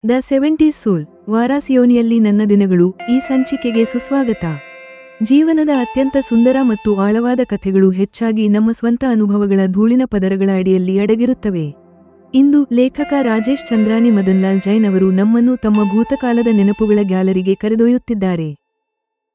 The 70s ಸೋಲ್ ವಾರಾಸಿಯೋನಿಯಲ್ಲಿ ನನ್ನ ದಿನಗಳು ಈ ಸಂಚಿಕೆಗೆ ಸುಸ್ವಾಗತ. ಜೀವನದ ಅತ್ಯಂತ ಸುಂದರ ಮತ್ತು ಆಳವಾದ ಕಥೆಗಳು ಹೆಚ್ಚಾಗಿ ನಮ್ಮ ಸ್ವಂತ ಅನುಭವಗಳ ಧೂಳಿನ ಪದರಗಳ ಅಡಿಯಲ್ಲಿ ಅಡಗಿರುತ್ತವೆ. ಇಂದು ಲೇಖಕ ರಾಜೇಶ್ ಚಂದ್ರಾನಿ ಮದನ್ಲಾಲ್ ಜೈನ್ ಅವರು ನಮ್ಮನ್ನು ತಮ್ಮ ಭೂತಕಾಲದ ನೆನಪುಗಳ ಗ್ಯಾಲರಿಗೆ ಕರೆದೊಯ್ಯುತ್ತಿದ್ದಾರೆ.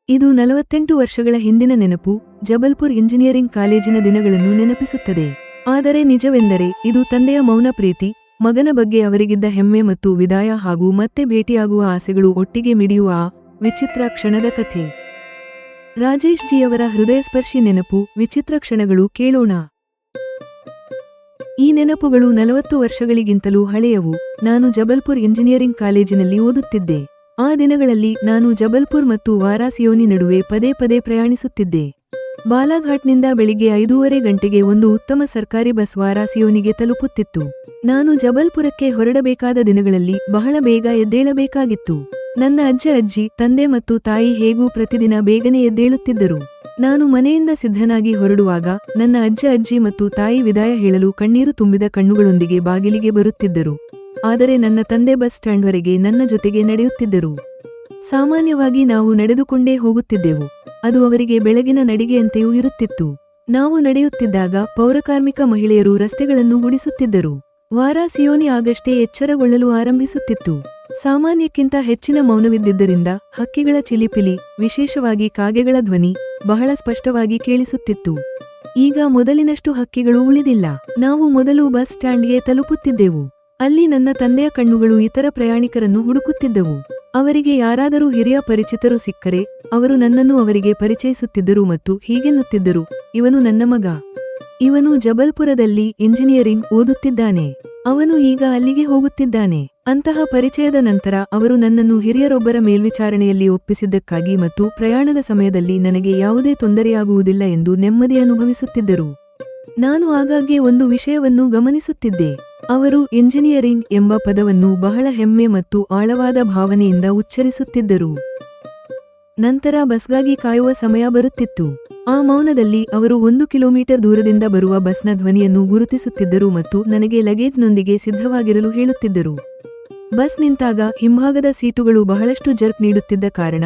ಇದು 48 ವರ್ಷಗಳ ಹಿಂದಿನ ನೆನಪು, ಜಬಲ್ಪುರ್ ಇಂಜಿನಿಯರಿಂಗ್ ಕಾಲೇಜಿನ ದಿನಗಳನ್ನು ನೆನಪಿಸುತ್ತದೆ. ಆದರೆ ನಿಜವೆಂದರೆ ಇದು ತಂದೆಯ ಮೌನ ಪ್ರೀತಿ, ಮಗನ ಬಗ್ಗೆ ಅವರಿಗಿದ್ದ ಹೆಮ್ಮೆ ಮತ್ತು ವಿದಾಯ ಹಾಗೂ ಮತ್ತೆ ಭೇಟಿಯಾಗುವ ಆಸೆಗಳು ಒಟ್ಟಿಗೆ ಮಿಡಿಯುವ ಆ ವಿಚಿತ್ರ ಕ್ಷಣದ ಕಥೆ. ರಾಜೇಶ್ ಜಿಯವರ ಹೃದಯಸ್ಪರ್ಶಿ ನೆನಪು, ವಿಚಿತ್ರ ಕ್ಷಣಗಳು ಕೇಳೋಣ. ಈ ನೆನಪುಗಳು 40 ವರ್ಷಗಳಿಗಿಂತಲೂ ಹಳೆಯವು. ನಾನು ಜಬಲ್ಪುರ್ ಇಂಜಿನಿಯರಿಂಗ್ ಕಾಲೇಜಿನಲ್ಲಿ ಓದುತ್ತಿದ್ದೆ. ಆ ದಿನಗಳಲ್ಲಿ ನಾನು ಜಬಲ್ಪುರ್ ಮತ್ತು ವಾರಾಸಿಯೋನಿ ನಡುವೆ ಪದೇ ಪದೇ ಪ್ರಯಾಣಿಸುತ್ತಿದ್ದೆ. ಬಾಲಾಘಾಟ್ನಿಂದ ಬೆಳಿಗ್ಗೆ 5:30 ಗಂಟೆಗೆ ಒಂದು ಉತ್ತಮ ಸರ್ಕಾರಿ ಬಸ್ ವಾರಾಸಿಯೋನಿಗೆ ತಲುಪುತ್ತಿತ್ತು. ನಾನು ಜಬಲ್ಪುರಕ್ಕೆ ಹೊರಡಬೇಕಾದ ದಿನಗಳಲ್ಲಿ ಬಹಳ ಬೇಗ ಎದ್ದೇಳಬೇಕಾಗಿತ್ತು. ನನ್ನ ಅಜ್ಜಿ, ತಂದೆ ಮತ್ತು ತಾಯಿ ಹೇಗೂ ಪ್ರತಿದಿನ ಬೇಗನೆ ಎದ್ದೇಳುತ್ತಿದ್ದರು. ನಾನು ಮನೆಯಿಂದ ಸಿದ್ಧನಾಗಿ ಹೊರಡುವಾಗ ನನ್ನ ಅಜ್ಜಿ ಮತ್ತು ತಾಯಿ ವಿದಾಯ ಹೇಳಲು ಕಣ್ಣೀರು ತುಂಬಿದ ಕಣ್ಣುಗಳೊಂದಿಗೆ ಬಾಗಿಲಿಗೆ ಬರುತ್ತಿದ್ದರು. ಆದರೆ ನನ್ನ ತಂದೆ ಬಸ್ ಸ್ಟ್ಯಾಂಡ್ವರೆಗೆ ನನ್ನ ಜೊತೆಗೆ ನಡೆಯುತ್ತಿದ್ದರು. ಸಾಮಾನ್ಯವಾಗಿ ನಾವು ನಡೆದುಕೊಂಡೇ ಹೋಗುತ್ತಿದ್ದೆವು. ಅದು ಅವರಿಗೆ ಬೆಳಗಿನ ನಡಿಗೆಯಂತೆಯೂ ಇರುತ್ತಿತ್ತು. ನಾವು ನಡೆಯುತ್ತಿದ್ದಾಗ ಪೌರಕಾರ್ಮಿಕ ಮಹಿಳೆಯರು ರಸ್ತೆಗಳನ್ನು ಗುಡಿಸುತ್ತಿದ್ದರು. ವಾರಾಸಿಯೋನಿ ಆಗಷ್ಟೇ ಎಚ್ಚರಗೊಳ್ಳಲು ಆರಂಭಿಸುತ್ತಿತ್ತು. ಸಾಮಾನ್ಯಕ್ಕಿಂತ ಹೆಚ್ಚಿನ ಮೌನವಿದ್ದಿದ್ದರಿಂದ ಹಕ್ಕಿಗಳ ಚಿಲಿಪಿಲಿ, ವಿಶೇಷವಾಗಿ ಕಾಗೆಗಳ ಧ್ವನಿ ಬಹಳ ಸ್ಪಷ್ಟವಾಗಿ ಕೇಳಿಸುತ್ತಿತ್ತು. ಈಗ ಮೊದಲಿನಷ್ಟು ಹಕ್ಕಿಗಳು ಉಳಿದಿಲ್ಲ. ನಾವು ಮೊದಲು ಬಸ್ ಸ್ಟ್ಯಾಂಡ್ಗೆ ತಲುಪುತ್ತಿದ್ದೆವು. ಅಲ್ಲಿ ನನ್ನ ತಂದೆಯ ಕಣ್ಣುಗಳು ಇತರ ಪ್ರಯಾಣಿಕರನ್ನು ಹುಡುಕುತ್ತಿದ್ದವು. ಅವರಿಗೆ ಯಾರಾದರೂ ಹಿರಿಯ ಪರಿಚಿತರು ಸಿಕ್ಕರೆ ಅವರು ನನ್ನನ್ನು ಅವರಿಗೆ ಪರಿಚಯಿಸುತ್ತಿದ್ದರು ಮತ್ತು ಹೀಗೆನ್ನುತ್ತಿದ್ದರು, ಇವನು ನನ್ನ ಮಗ. ಇವನು ಜಬಲ್ಪುರದಲ್ಲಿ ಇಂಜಿನಿಯರಿಂಗ್ ಓದುತ್ತಿದ್ದಾನೆ. ಅವನು ಈಗ ಅಲ್ಲಿಗೆ ಹೋಗುತ್ತಿದ್ದಾನೆ. ಅಂತಹ ಪರಿಚಯದ ನಂತರ ಅವರು ನನ್ನನ್ನು ಹಿರಿಯರೊಬ್ಬರ ಮೇಲ್ವಿಚಾರಣೆಯಲ್ಲಿ ಒಪ್ಪಿಸಿದ್ದಕ್ಕಾಗಿ ಮತ್ತು ಪ್ರಯಾಣದ ಸಮಯದಲ್ಲಿ ನನಗೆ ಯಾವುದೇ ತೊಂದರೆಯಾಗುವುದಿಲ್ಲ ಎಂದು ನೆಮ್ಮದಿ ಅನುಭವಿಸುತ್ತಿದ್ದರು. ನಾನು ಆಗಾಗ್ಗೆ ಒಂದು ವಿಷಯವನ್ನು ಗಮನಿಸುತ್ತಿದ್ದೆ. ಅವರು ಇಂಜಿನಿಯರಿಂಗ್ ಎಂಬ ಪದವನ್ನು ಬಹಳ ಹೆಮ್ಮೆ ಮತ್ತು ಆಳವಾದ ಭಾವನೆಯಿಂದ ಉಚ್ಚರಿಸುತ್ತಿದ್ದರು. ನಂತರ ಬಸ್ಗಾಗಿ ಕಾಯುವ ಸಮಯ ಬರುತ್ತಿತ್ತು. ಆ ಮೌನದಲ್ಲಿ ಅವರು 1 ಕಿಲೋಮೀಟರ್ ದೂರದಿಂದ ಬರುವ ಬಸ್ನ ಧ್ವನಿಯನ್ನು ಗುರುತಿಸುತ್ತಿದ್ದರು ಮತ್ತು ನನಗೆ ಲಗೇಜ್ನೊಂದಿಗೆ ಸಿದ್ಧವಾಗಿರಲು ಹೇಳುತ್ತಿದ್ದರು. ಬಸ್ ನಿಂತಾಗ ಹಿಂಭಾಗದ ಸೀಟುಗಳು ಬಹಳಷ್ಟು ಜರ್ಕ್ ನೀಡುತ್ತಿದ್ದ ಕಾರಣ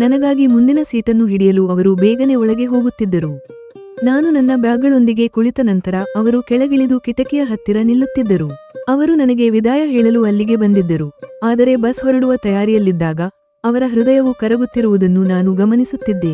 ನನಗಾಗಿ ಮುಂದಿನ ಸೀಟನ್ನು ಹಿಡಿಯಲು ಅವರು ಬೇಗನೆ ಒಳಗೆ ಹೋಗುತ್ತಿದ್ದರು. ನಾನು ನನ್ನ ಬ್ಯಾಗ್ಗಳೊಂದಿಗೆ ಕುಳಿತ ನಂತರ ಅವರು ಕೆಳಗಿಳಿದು ಕಿಟಕಿಯ ಹತ್ತಿರ ನಿಲ್ಲುತ್ತಿದ್ದರು. ಅವರು ನನಗೆ ವಿದಾಯ ಹೇಳಲು ಅಲ್ಲಿಗೆ ಬಂದಿದ್ದರು. ಆದರೆ ಬಸ್ ಹೊರಡುವ ತಯಾರಿಯಲ್ಲಿದ್ದಾಗ ಅವರ ಹೃದಯವು ಕರಗುತ್ತಿರುವುದನ್ನು ನಾನು ಗಮನಿಸುತ್ತಿದ್ದೆ.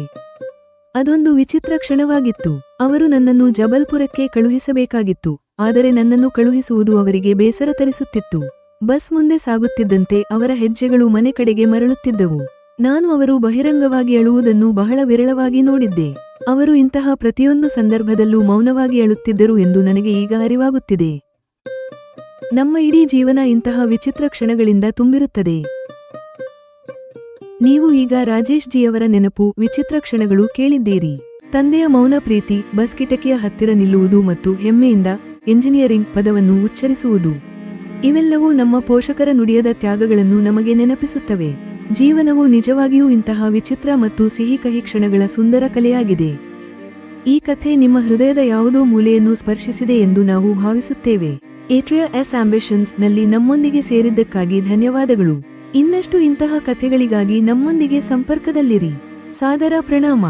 ಅದೊಂದು ವಿಚಿತ್ರ ಕ್ಷಣವಾಗಿತ್ತು. ಅವರು ನನ್ನನ್ನು ಜಬಲ್ಪುರಕ್ಕೆ ಕಳುಹಿಸಬೇಕಾಗಿತ್ತು, ಆದರೆ ನನ್ನನ್ನು ಕಳುಹಿಸುವುದು ಅವರಿಗೆ ಬೇಸರ ತರಿಸುತ್ತಿತ್ತು. ಬಸ್ ಮುಂದೆ ಸಾಗುತ್ತಿದ್ದಂತೆ ಅವರ ಹೆಜ್ಜೆಗಳು ಮನೆ ಕಡೆಗೆ ಮರಳುತ್ತಿದ್ದವು. ನಾನು ಅವರು ಬಹಿರಂಗವಾಗಿ ಅಳುವುದನ್ನು ಬಹಳ ವಿರಳವಾಗಿ ನೋಡಿದ್ದೆ. ಅವರು ಇಂತಹ ಪ್ರತಿಯೊಂದು ಸಂದರ್ಭದಲ್ಲೂ ಮೌನವಾಗಿ ಅಳುತ್ತಿದ್ದರು ಎಂದು ನನಗೆ ಈಗ ಅರಿವಾಗುತ್ತಿದೆ. ನಮ್ಮ ಇಡೀ ಜೀವನ ಇಂತಹ ವಿಚಿತ್ರ ಕ್ಷಣಗಳಿಂದ ತುಂಬಿರುತ್ತದೆ. ನೀವು ಈಗ ರಾಜೇಶ್ ಜಿಯವರ ನೆನಪು, ವಿಚಿತ್ರ ಕ್ಷಣಗಳು ಕೇಳಿದ್ದೀರಿ. ತಂದೆಯ ಮೌನ ಪ್ರೀತಿ, ಬಸ್ ಕಿಟಕಿಯ ಹತ್ತಿರ ನಿಲ್ಲುವುದು ಮತ್ತು ಹೆಮ್ಮೆಯಿಂದ ಇಂಜಿನಿಯರಿಂಗ್ ಪದವನ್ನು ಉಚ್ಚರಿಸುವುದು, ಇವೆಲ್ಲವೂ ನಮ್ಮ ಪೋಷಕರ ನುಡಿಯದ ತ್ಯಾಗಗಳನ್ನು ನಮಗೆ ನೆನಪಿಸುತ್ತವೆ. ಜೀವನವು ನಿಜವಾಗಿಯೂ ಇಂತಹ ವಿಚಿತ್ರ ಮತ್ತು ಸಿಹಿ ಕಹಿ ಕ್ಷಣಗಳ ಸುಂದರ ಕಲೆಯಾಗಿದೆ. ಈ ಕಥೆ ನಿಮ್ಮ ಹೃದಯದ ಯಾವುದೋ ಮೂಲೆಯನ್ನು ಸ್ಪರ್ಶಿಸಿದೆ ಎಂದು ನಾವು ಭಾವಿಸುತ್ತೇವೆ. ಏಟ್ರಿಯಾ ಎಸ್ ಆಂಬಿಷನ್ಸ್ ನಲ್ಲಿ ನಮ್ಮೊಂದಿಗೆ ಸೇರಿದ್ದಕ್ಕಾಗಿ ಧನ್ಯವಾದಗಳು. ಇನ್ನಷ್ಟು ಇಂತಹ ಕಥೆಗಳಿಗಾಗಿ ನಮ್ಮೊಂದಿಗೆ ಸಂಪರ್ಕದಲ್ಲಿರಿ. ಸಾದರ ಪ್ರಣಾಮ.